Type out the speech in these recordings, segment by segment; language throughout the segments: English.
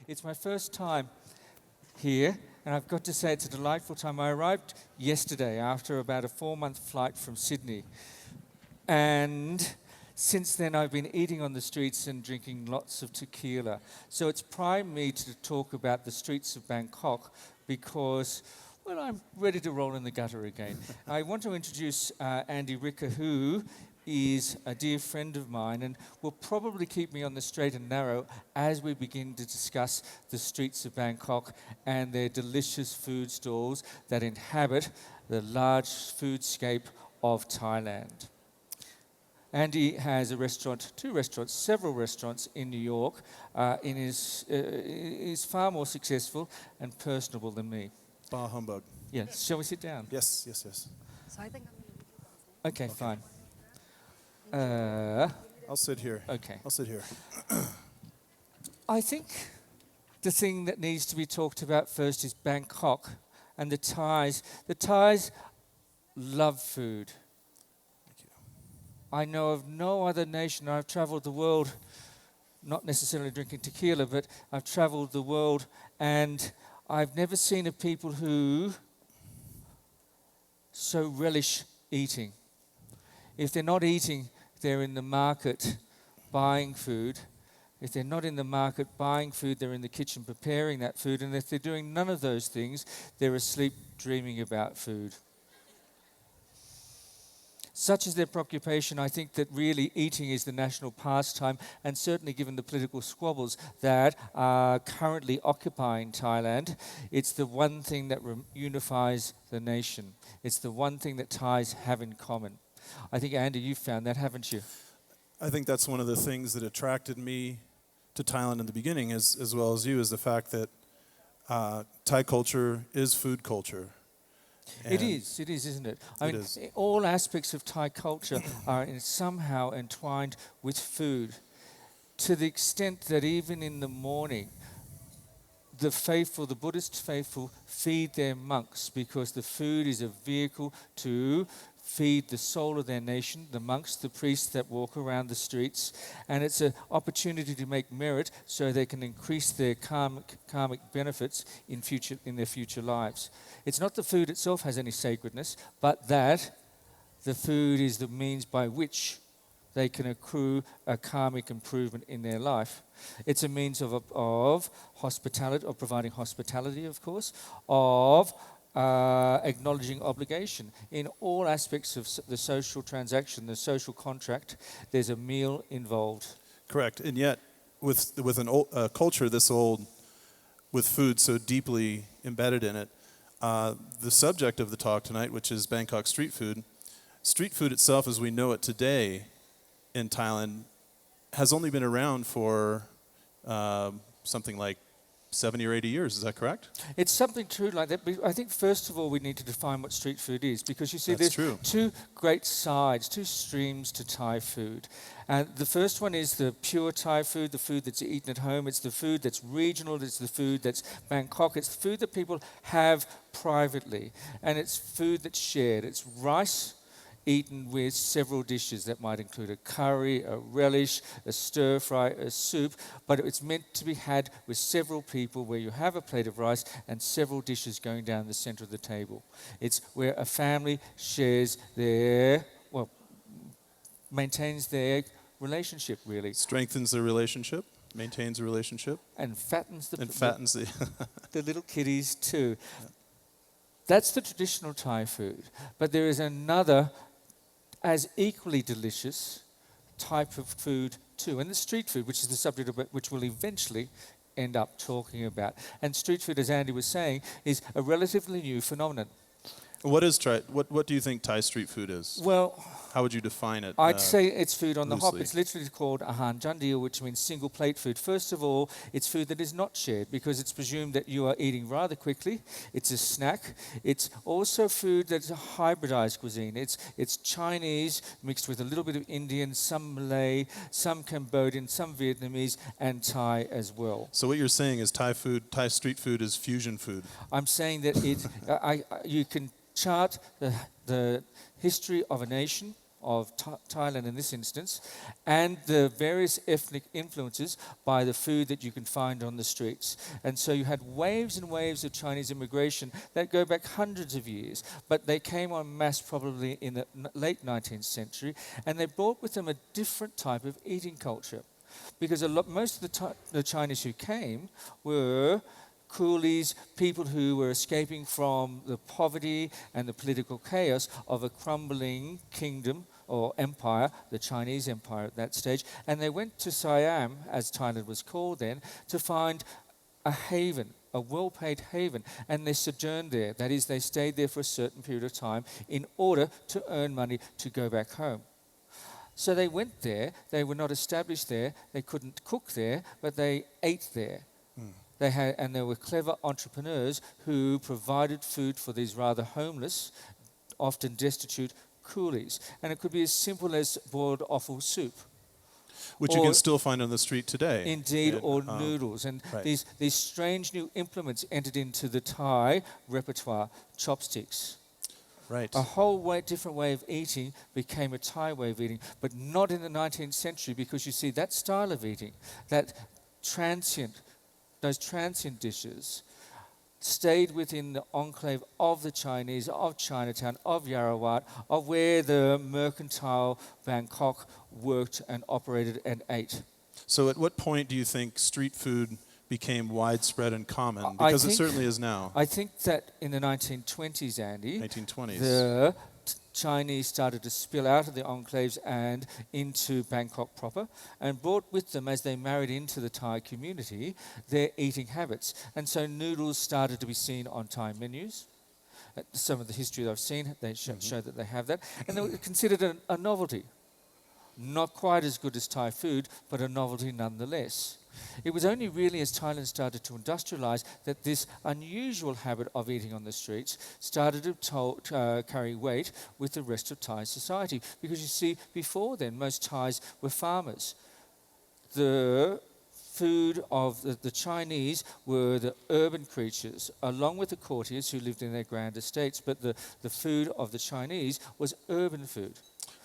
It's my first time here, and I've got to say it's a delightful time. I arrived yesterday after about a 4-month flight from Sydney, and since then I've been eating on the streets and drinking lots of tequila. So it's primed me to talk about the streets of Bangkok because, well, I'm ready to roll in the gutter again. I want to introduce Andy Ricker, who is a dear friend of mine and will probably keep me on the straight and narrow as we begin to discuss the streets of Bangkok and their delicious food stalls that inhabit the large foodscape of Thailand. Andy has a restaurant, 2 restaurants, several restaurants in New York. Is far more successful and personable than me. Bah humbug. Yes. Shall we sit down? Yes. So I think I'm going to Okay, fine. I'll sit here. Okay. I'll sit here. I think the thing that needs to be talked about first is Bangkok and the Thais. The Thais love food. Thank you. I know of no other nation. I've traveled the world, not necessarily drinking tequila, but I've traveled the world and I've never seen a people who so relish eating. If they're not eating, they're in the market buying food. If they're not in the market buying food, they're in the kitchen preparing that food. And if they're doing none of those things, they're asleep dreaming about food. Such is their preoccupation, I think that really eating is the national pastime, and certainly given the political squabbles that are currently occupying Thailand, it's the one thing that unifies the nation. It's the one thing that Thais have in common. I think, Andy, you've found that, haven't you? I think that's one of the things that attracted me to Thailand in the beginning, as well as you, is the fact that Thai culture is food culture. It is, isn't it? I mean, all aspects of Thai culture are somehow entwined with food, to the extent that even in the morning, the faithful, the Buddhist faithful, feed their monks because the food is a vehicle to feed the soul of their nation, the monks, the priests that walk around the streets, and it's an opportunity to make merit so they can increase their karmic benefits in their future lives. It's not the food itself has any sacredness, but that the food is the means by which they can accrue a karmic improvement in their life. It's a means of hospitality, of providing hospitality, of course, of acknowledging obligation. In all aspects of the social transaction, the social contract, there's a meal involved. Correct. And yet, with a culture this old, with food so deeply embedded in it, the subject of the talk tonight, which is Bangkok street food itself as we know it today in Thailand, has only been around for something like 70 or 80 years, is that correct? It's something true like that. But I think first of all we need to define what street food is, because you see there's two great sides, 2 streams to Thai food. And the first one is the pure Thai food, the food that's eaten at home. It's the food that's regional, it's the food that's Bangkok. It's the food that people have privately. And it's food that's shared. It's rice eaten with several dishes that might include a curry, a relish, a stir fry, a soup, but it's meant to be had with several people where you have a plate of rice and several dishes going down the center of the table. It's where a family shares maintains their relationship, really. Strengthens the relationship, maintains a relationship. And fattens the the little kiddies too. Yeah. That's the traditional Thai food. But there is another as equally delicious type of food too, and the street food, which is the subject of which we'll eventually end up talking about. And street food, as Andy was saying, is a relatively new phenomenon. What do you think Thai street food is? Well, how would you define it? I'd say it's food on loosely. the hop. It's literally called ahan jandio, which means single plate food. First of all, it's food that is not shared because it's presumed that you are eating rather quickly. It's a snack. It's also food that's a hybridized cuisine. It's Chinese mixed with a little bit of Indian, some Malay, some Cambodian, some Vietnamese, and Thai as well. So what you're saying is Thai street food is fusion food. I'm saying that you can chart the history of a nation, of Thailand in this instance, and the various ethnic influences by the food that you can find on the streets. And so you had waves and waves of Chinese immigration that go back hundreds of years, but they came en masse probably in the late 19th century, and they brought with them a different type of eating culture. Because most of the Chinese who came were coolies, people who were escaping from the poverty and the political chaos of a crumbling kingdom or empire, the Chinese empire at that stage, and they went to Siam, as Thailand was called then, to find a haven, a well-paid haven, and they sojourned there. That is, they stayed there for a certain period of time in order to earn money to go back home. So they went there, they were not established there, they couldn't cook there, but they ate there. And there were clever entrepreneurs who provided food for these rather homeless, often destitute coolies. And it could be as simple as boiled offal soup. Which you can still find on the street today. Indeed, or noodles. And right. these strange new implements entered into the Thai repertoire, chopsticks. Right. A whole different way of eating became a Thai way of eating, but not in the 19th century, because you see that style of eating, those transient dishes, stayed within the enclave of the Chinese, of Chinatown, of Yarawat, of where the mercantile Bangkok worked and operated and ate. So at what point do you think street food became widespread and common? Because it certainly is now. I think that in the 1920s, Andy, 1920s. the Chinese started to spill out of the enclaves and into Bangkok proper, and brought with them, as they married into the Thai community, their eating habits. And so noodles started to be seen on Thai menus. Some of the history that I've seen, they show that they have that. And they were considered a novelty. Not quite as good as Thai food, but a novelty nonetheless. It was only really as Thailand started to industrialize that this unusual habit of eating on the streets started to carry weight with the rest of Thai society. Because you see, before then, most Thais were farmers. The food of the Chinese were the urban creatures, along with the courtiers who lived in their grand estates. But the food of the Chinese was urban food.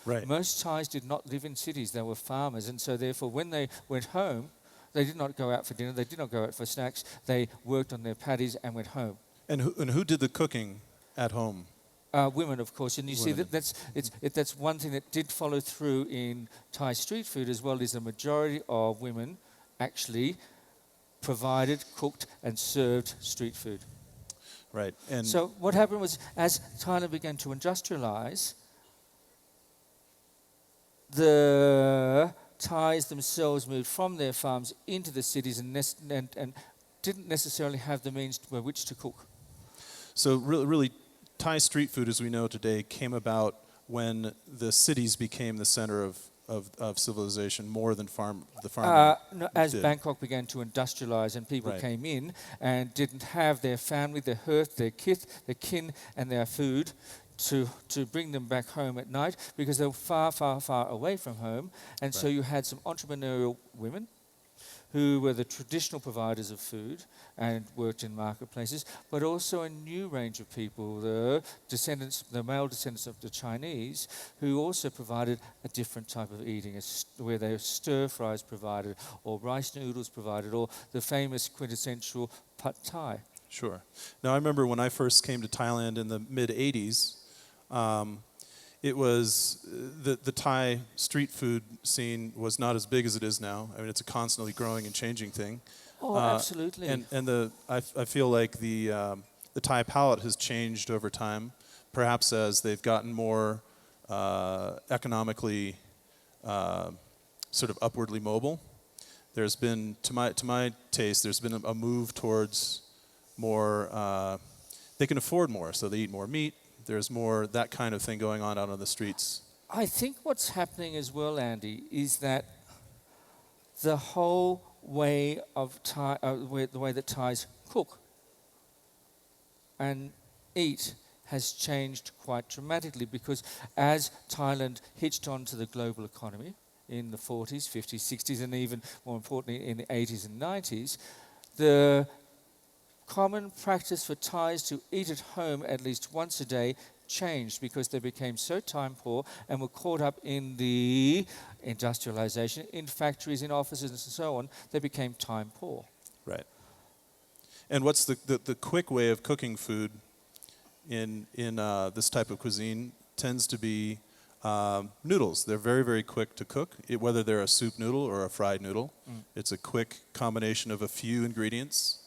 Right. Most Thais did not live in cities, they were farmers, and so therefore when they went home, they did not go out for dinner, they did not go out for snacks, they worked on their paddies and went home. And who did the cooking at home? Women, of course, and you see that's one thing that did follow through in Thai street food as well, is the majority of women actually provided, cooked and served street food. Right. And so what happened was, as Thailand began to industrialize, the Thais themselves moved from their farms into the cities and didn't necessarily have the means by which to cook. So really, Thai street food as we know today came about when the cities became the center of civilization more than the farming. As Bangkok began to industrialize and people came in and didn't have their family, their hearth, their kith, their kin and their food to bring them back home at night, because they were far, far, far away from home. And so you had some entrepreneurial women who were the traditional providers of food and worked in marketplaces, but also a new range of people, the male descendants of the Chinese, who also provided a different type of eating, where their stir fries provided, or rice noodles provided, or the famous quintessential pad thai. Sure. Now I remember when I first came to Thailand in the mid-'80s, it was the Thai street food scene was not as big as it is now. I mean, it's a constantly growing and changing thing. Oh, absolutely. And I feel like the Thai palate has changed over time, perhaps as they've gotten more economically sort of upwardly mobile. There's been, to my taste, there's been a move towards more. They can afford more, so they eat more meat. There's more that kind of thing going on out on the streets. I think what's happening as well, Andy, is that the whole way of the way that Thais cook and eat has changed quite dramatically, because as Thailand hitched onto the global economy in the 40s, 50s, 60s, and even more importantly in the 80s and 90s, the common practice for Thais to eat at home at least once a day changed because they became so time poor and were caught up in the industrialization, in factories, in offices and so on, they became time poor. Right. And what's the quick way of cooking food in this type of cuisine tends to be noodles. They're very, very quick to cook, whether they're a soup noodle or a fried noodle. It's a quick combination of a few ingredients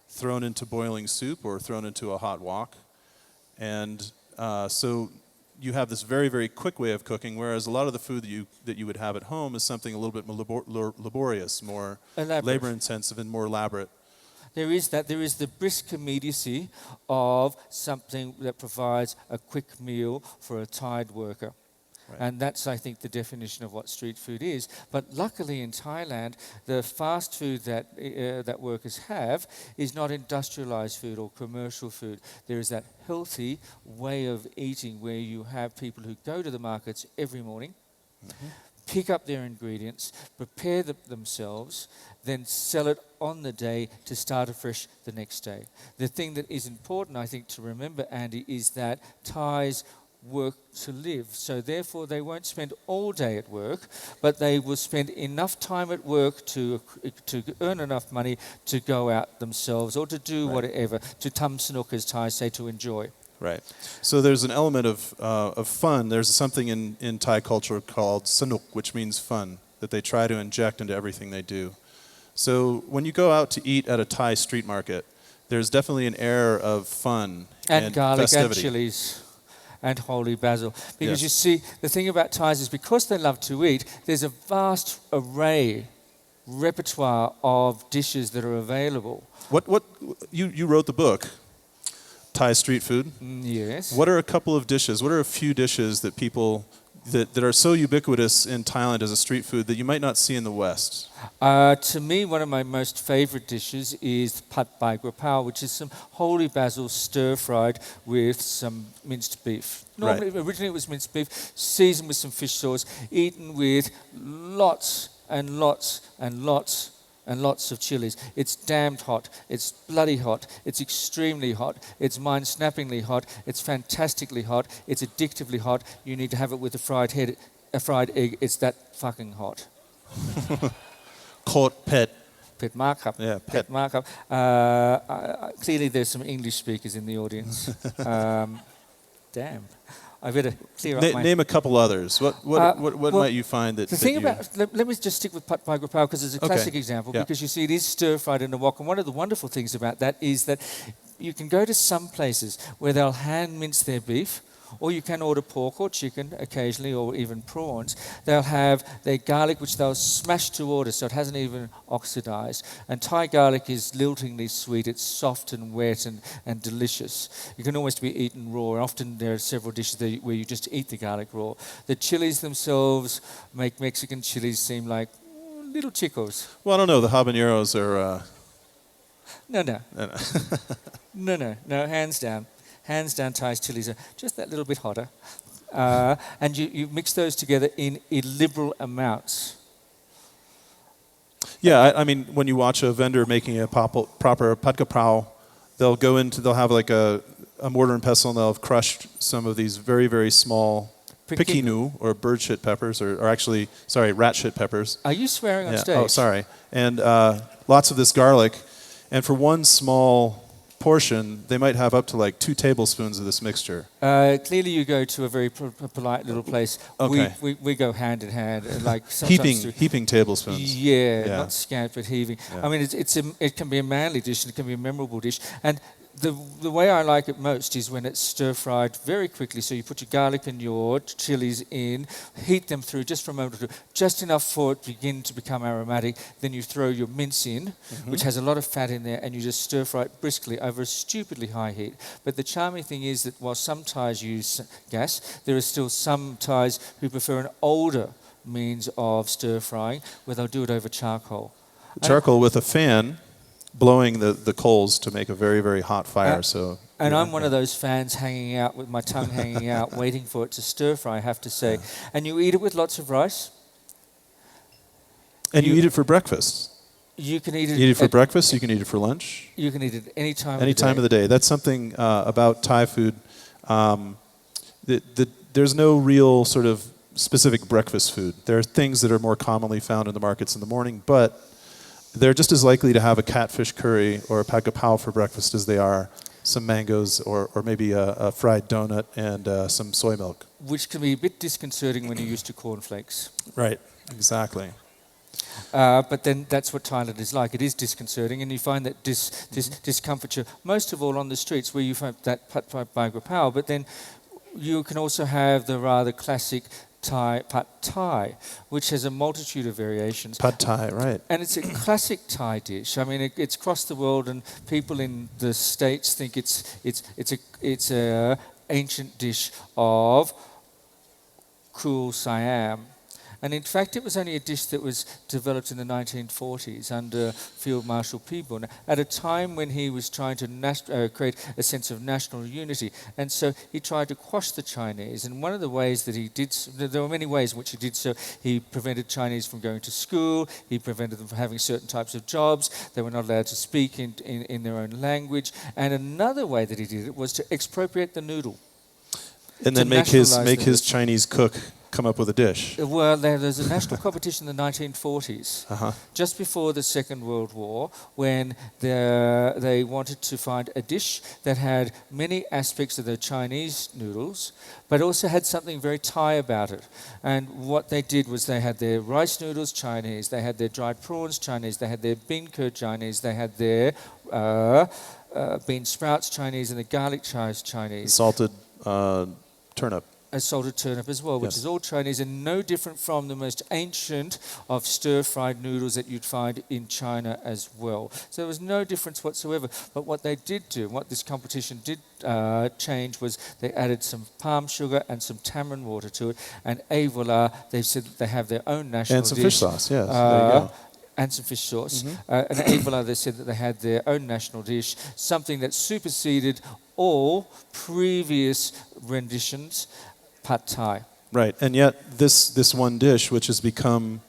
thrown into boiling soup or thrown into a hot wok. And so you have this very, very quick way of cooking, whereas a lot of the food that you would have at home is something a little bit more laborious, more labor-intensive and more elaborate. There is that. There is the brisk immediacy of something that provides a quick meal for a tired worker. Right. And that's, I think, the definition of what street food is. But luckily in Thailand, the fast food that workers have is not industrialized food or commercial food. There is that healthy way of eating where you have people who go to the markets every morning, pick up their ingredients, prepare themselves, then sell it on the day to start afresh the next day. The thing that is important, I think, to remember, Andy, is that Thais work to live. So therefore they won't spend all day at work, but they will spend enough time at work to earn enough money to go out themselves or to do whatever, to tamsanuk, as Thais say, to enjoy. Right. So there's an element of fun. There's something in Thai culture called sanuk, which means fun, that they try to inject into everything they do. So when you go out to eat at a Thai street market, there's definitely an air of fun and garlic festivity. And chilies. And holy basil. Because Yes. you see, the thing about Thais is because they love to eat, there's a vast repertoire of dishes that are available. You wrote the book, Thai Street Food? Yes. What are a couple of dishes? What are a few dishes that people that are so ubiquitous in Thailand as a street food that you might not see in the West? To me, one of my most favorite dishes is pad bai grapao, which is some holy basil stir-fried with some minced beef. Originally it was minced beef, seasoned with some fish sauce, eaten with lots and lots and lots and lots of chilies. It's damned hot. It's bloody hot. It's extremely hot. It's mind-snappingly hot. It's fantastically hot. It's addictively hot. You need to have it with a fried egg. It's that fucking hot. Called pet. Pet markup. Yeah, pet markup. Clearly there's some English speakers in the audience. Damn. I better clear up my... Name a couple others. What might you find that... The thing about... Let me just stick with pad bai grapao because it's a classic example, because you see it is stir-fried in a wok, and one of the wonderful things about that is that you can go to some places where they'll hand mince their beef, or you can order pork or chicken occasionally, or even prawns. They'll have their garlic, which they'll smash to order, so it hasn't even oxidized. And Thai garlic is liltingly sweet. It's soft and wet and delicious. It can almost be eaten raw. Often there are several dishes where you just eat the garlic raw. The chilies themselves make Mexican chilies seem like little chicos. Well, I don't know. The habaneros are... No, hands down. Hands down, Thai's chilies are just that little bit hotter. And you mix those together in illiberal amounts. Yeah, I mean, when you watch a vendor making a proper pad krapao, they'll have like a mortar and pestle, and they'll have crushed some of these very, very small pikinu, or bird shit peppers, or actually, sorry, rat shit peppers. Are you swearing on stage? Oh, sorry. And lots of this garlic. And for one small portion, they might have up to like 2 tablespoons of this mixture. Clearly you go to a very polite little place. Okay. We go hand in hand. Like heaping tablespoons. Yeah, not scant, but heaving. Yeah. I mean, it can be a manly dish, and it can be a memorable dish. And the way I like it most is when it's stir-fried very quickly. So you put your garlic and your chilies in, heat them through just for a moment or two, just enough for it to begin to become aromatic. Then you throw your mince in, which has a lot of fat in there, and you just stir-fry it briskly over a stupidly high heat. But the charming thing is that while some Thais use gas, there are still some Thais who prefer an older means of stir-frying, where they'll do it over charcoal. Charcoal with a fan blowing the coals to make a very, very hot fire. And I'm one of those fans hanging out with my tongue hanging out, waiting for it to stir fry, I have to say. Yeah. And you eat it with lots of rice. And you eat it for breakfast. You can eat it. You eat it for breakfast. You can eat it for lunch. You can eat it any time. Any time of the day. That's something about Thai food. there's no real sort of specific breakfast food. There are things that are more commonly found in the markets in the morning, but they're just as likely to have a catfish curry or a pagapao for breakfast as they are some mangoes or maybe a fried donut and some soy milk. Which can be a bit disconcerting when you're used to cornflakes. Right, exactly. But then that's what Thailand is like. It is disconcerting, and you find that discomfiture, most of all on the streets where you find that pad thai pagapao, but then you can also have the rather classic Thai pad thai, which has a multitude of variations. Pad thai, right. And it's a classic Thai dish. I mean, it's across the world, and people in the States think it's a ancient dish of Cool Siam. And in fact, it was only a dish that was developed in the 1940s under Field Marshal Peaboone at a time when he was trying to create a sense of national unity. And so he tried to quash the Chinese. And one of the ways that he did, there were many ways in which he did so. He prevented Chinese from going to school. He prevented them from having certain types of jobs. They were not allowed to speak in their own language. And another way that he did it was to expropriate the noodle. And then make his Chinese cook come up with a dish. Well, there's a national competition in the 1940s, just before the Second World War, when they wanted to find a dish that had many aspects of the Chinese noodles, but also had something very Thai about it. And what they did was they had their rice noodles Chinese, they had their dried prawns Chinese, they had their bean curd Chinese, they had their bean sprouts Chinese, and the garlic chives Chinese. Salted turnip. A salted turnip as well, which is all Chinese and no different from the most ancient of stir-fried noodles that you'd find in China as well. So there was no difference whatsoever. But what they did do, what this competition did change, was they added some palm sugar and some tamarind water to it, and voila, they said that they have their own national and some dish. fish sauce, yes. There you go. And some fish sauce. And voila, they said that they had their own national dish, something that superseded all previous renditions. Pad Thai. Right, and yet this one dish, which has become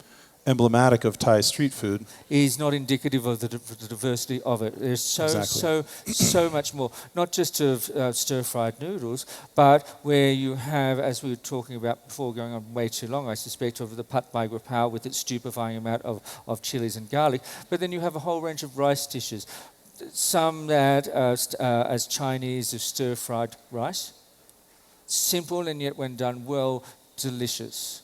emblematic of Thai street food, is not indicative of the diversity of it. There's so much more, not just of stir-fried noodles, but where you have, as we were talking about before, going on way too long, I suspect, of the pad thai pagapao with its stupefying amount of chilies and garlic. But then you have a whole range of rice dishes. Some that as Chinese of stir-fried rice. Simple, and yet when done well, delicious.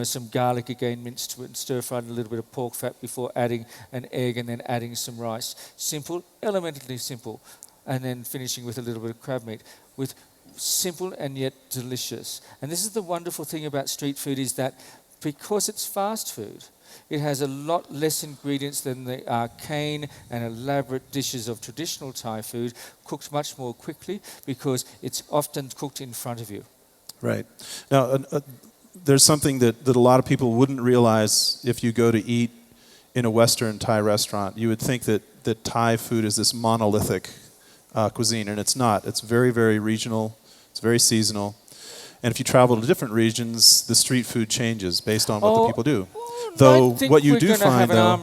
Some garlic again minced to it and stir-fried, and a little bit of pork fat before adding an egg and then adding some rice. Simple, elementally simple. And then finishing with a little bit of crab meat. With simple and yet delicious. And this is the wonderful thing about street food, is that because it's fast food, it has a lot less ingredients than the arcane and elaborate dishes of traditional Thai food, cooked much more quickly because it's often cooked in front of you. Right. Now, there's something that a lot of people wouldn't realize if you go to eat in a Western Thai restaurant. You would think that Thai food is this monolithic cuisine, and it's not. It's very, very regional. It's very seasonal. And if you travel to different regions, the street food changes based on what the people do. Though what you do find, though,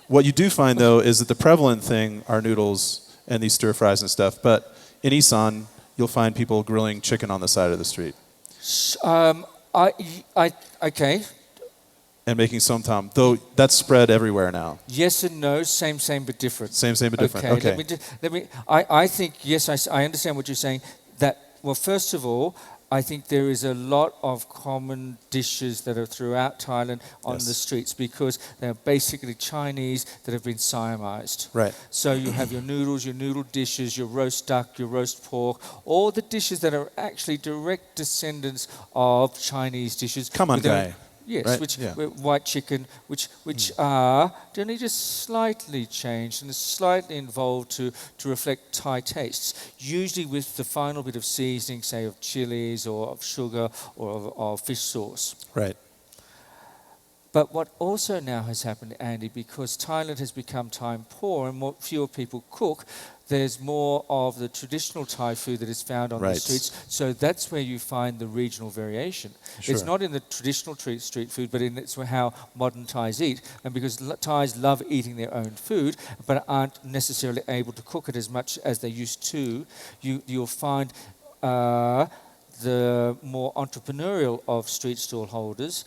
what you do find though is that the prevalent thing are noodles and these stir fries and stuff. But in Isan, you'll find people grilling chicken on the side of the street. Okay. And making somtam, though that's spread everywhere now. Yes and no, same but different. Same but different. Okay. Let me. I think yes. I understand what you're saying. Well, first of all, I think there is a lot of common dishes that are throughout Thailand on the streets because they're basically Chinese that have been Siamized. Right. So you have your noodles, your noodle dishes, your roast duck, your roast pork, all the dishes that are actually direct descendants of Chinese dishes. Come on, guy. Yes, right? White chicken, which are only just slightly changed and slightly involved to reflect Thai tastes, usually with the final bit of seasoning, say of chilies or of sugar or of fish sauce. Right. But what also now has happened, Andy, because Thailand has become time poor and fewer people cook, there's more of the traditional Thai food that is found on the streets. So that's where you find the regional variation. Sure. It's not in the traditional street food, but in it's how modern Thais eat. And because Thais love eating their own food, but aren't necessarily able to cook it as much as they used to, you'll find the more entrepreneurial of street stall holders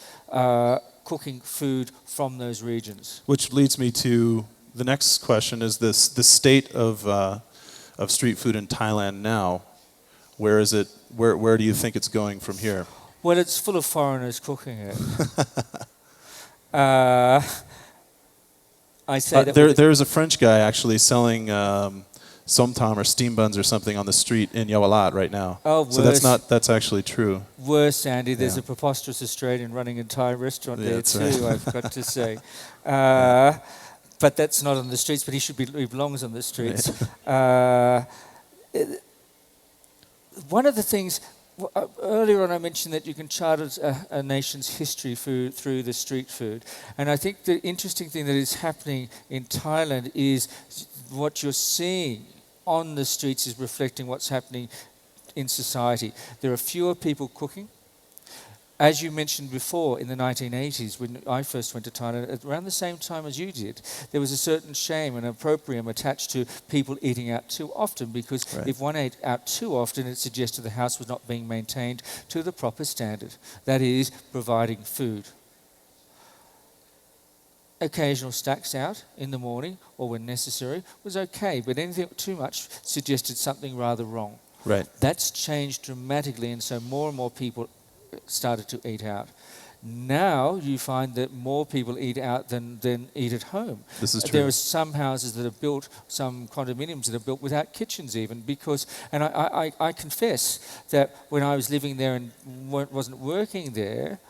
cooking food from those regions. Which leads me to the next question: is the state of street food in Thailand now? Where is it? Where do you think it's going from here? Well, it's full of foreigners cooking it. I say that there's a French guy actually selling somtam or steam buns or something on the street in Yawalat right now. Oh, so that's actually true. Worse, Andy. There's a preposterous Australian running an entire restaurant there too. Right. I've got to say, but that's not on the streets. But he belongs on the streets. One of the things. Earlier on I mentioned that you can chart a nation's history through the street food. And I think the interesting thing that is happening in Thailand is what you're seeing on the streets is reflecting what's happening in society. There are fewer people cooking. As you mentioned before, in the 1980s, when I first went to Thailand, around the same time as you did, there was a certain shame and opprobrium attached to people eating out too often, because if one ate out too often, it suggested the house was not being maintained to the proper standard. That is, providing food. Occasional stacks out in the morning, or when necessary, was okay, but anything too much suggested something rather wrong. Right. That's changed dramatically, and so more and more people started to eat out. Now you find that more people eat out than eat at home. This is true. There are some houses that are built, some condominiums that are built without kitchens even, because, and I confess that when I was living there and wasn't working there,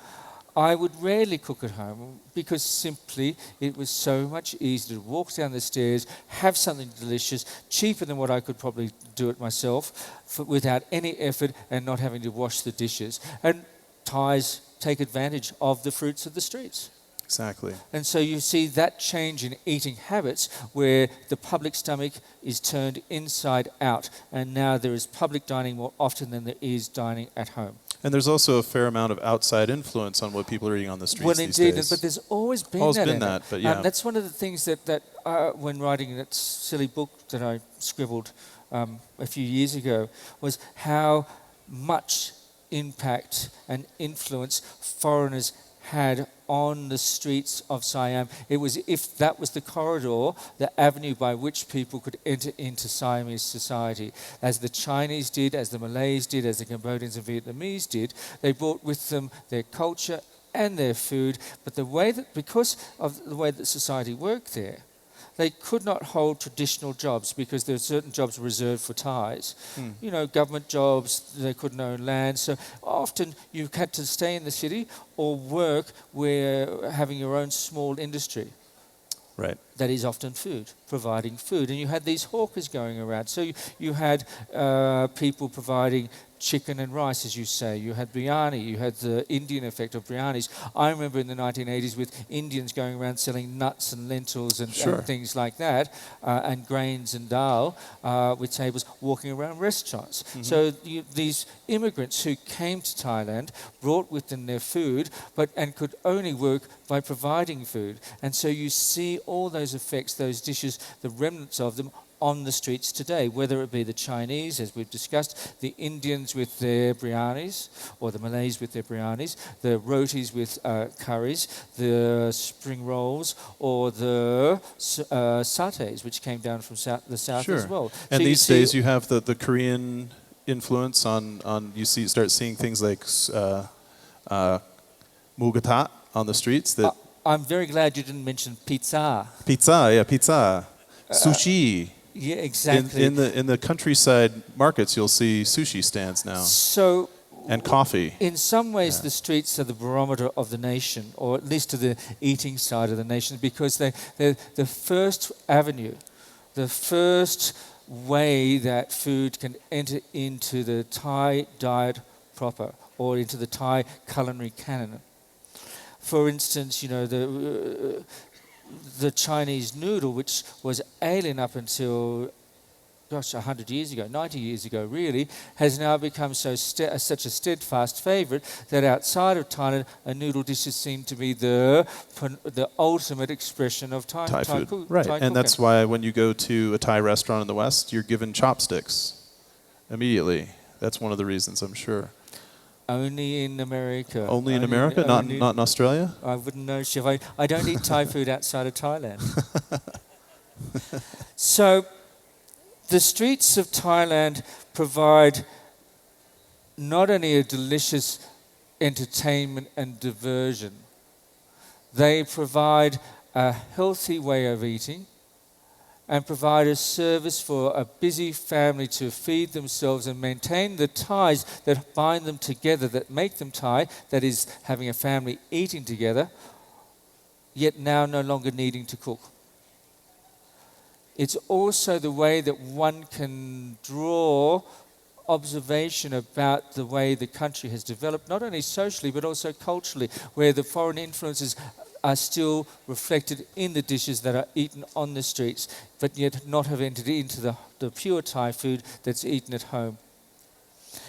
I would rarely cook at home because simply it was so much easier to walk down the stairs, have something delicious, cheaper than what I could probably do it myself, without any effort and not having to wash the dishes. And Thais take advantage of the fruits of the streets. Exactly. And so you see that change in eating habits where the public stomach is turned inside out, and now there is public dining more often than there is dining at home. And there's also a fair amount of outside influence on what people are eating on the streets these indeed, days. but there's always been that. But yeah. That's one of the things that when writing that silly book that I scribbled a few years ago, was how much impact and influence foreigners had on the streets of Siam. It was if that was the corridor, the avenue by which people could enter into Siamese society. As the Chinese did, as the Malays did, as the Cambodians and Vietnamese did, they brought with them their culture and their food, but because of the way that society worked there, they could not hold traditional jobs because there are certain jobs reserved for Thais. You know, government jobs, they couldn't own land. So often you had to stay in the city or work where having your own small industry. Right. That is often food, providing food. And you had these hawkers going around. So you had people providing chicken and rice, as you say. You had biryani. You had the Indian effect of biryanis. I remember in the 1980s with Indians going around selling nuts and lentils and things like that, and grains and dal with tables, walking around restaurants. So these immigrants who came to Thailand brought with them their food, and could only work by providing food. And so you see all those effects, those dishes, the remnants of them, on the streets today, whether it be the Chinese, as we've discussed, the Indians with their biryanis, or the Malays with their biryanis, the rotis with curries, the spring rolls, or the satays, which came down from the south as well. And so these days you have the Korean influence on start seeing things like mugatat on the streets. I'm very glad you didn't mention pizza. Pizza. Sushi. Yeah, exactly. In the countryside markets, you'll see sushi stands now. So, and coffee. In some ways, the streets are the barometer of the nation, or at least to the eating side of the nation, because they're the first avenue, the first way that food can enter into the Thai diet proper, or into the Thai culinary canon. For instance, you know, the Chinese noodle, which was alien up until 100 years ago, 90 years ago really, has now become such a steadfast favourite that outside of Thailand, a noodle dishes seem to be the ultimate expression of Thai food. Right, Thai and cooking. that's why when you go to a Thai restaurant in the West, you're given chopsticks immediately. That's one of the reasons, I'm sure. Only in America. Only in America? Not in Australia? I wouldn't know, Chef. I don't eat Thai food outside of Thailand. So the streets of Thailand provide not only a delicious entertainment and diversion, they provide a healthy way of eating and provide a service for a busy family to feed themselves and maintain the ties that bind them together, that make them Thai, that is, having a family eating together, yet now no longer needing to cook. It's also the way that one can draw observation about the way the country has developed, not only socially but also culturally, where the foreign influences are still reflected in the dishes that are eaten on the streets, but yet not have entered into the pure Thai food that's eaten at home.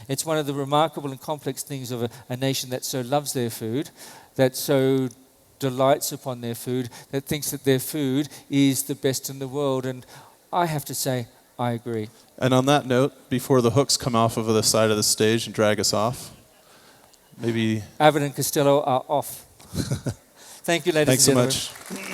It's one of the remarkable and complex things of a nation that so loves their food, that so delights upon their food, that thinks that their food is the best in the world. And I have to say, I agree. And on that note, before the hooks come off of the side of the stage and drag us off, maybe... Abbott and Costello are off. Thank you, ladies and gentlemen. Thanks so much.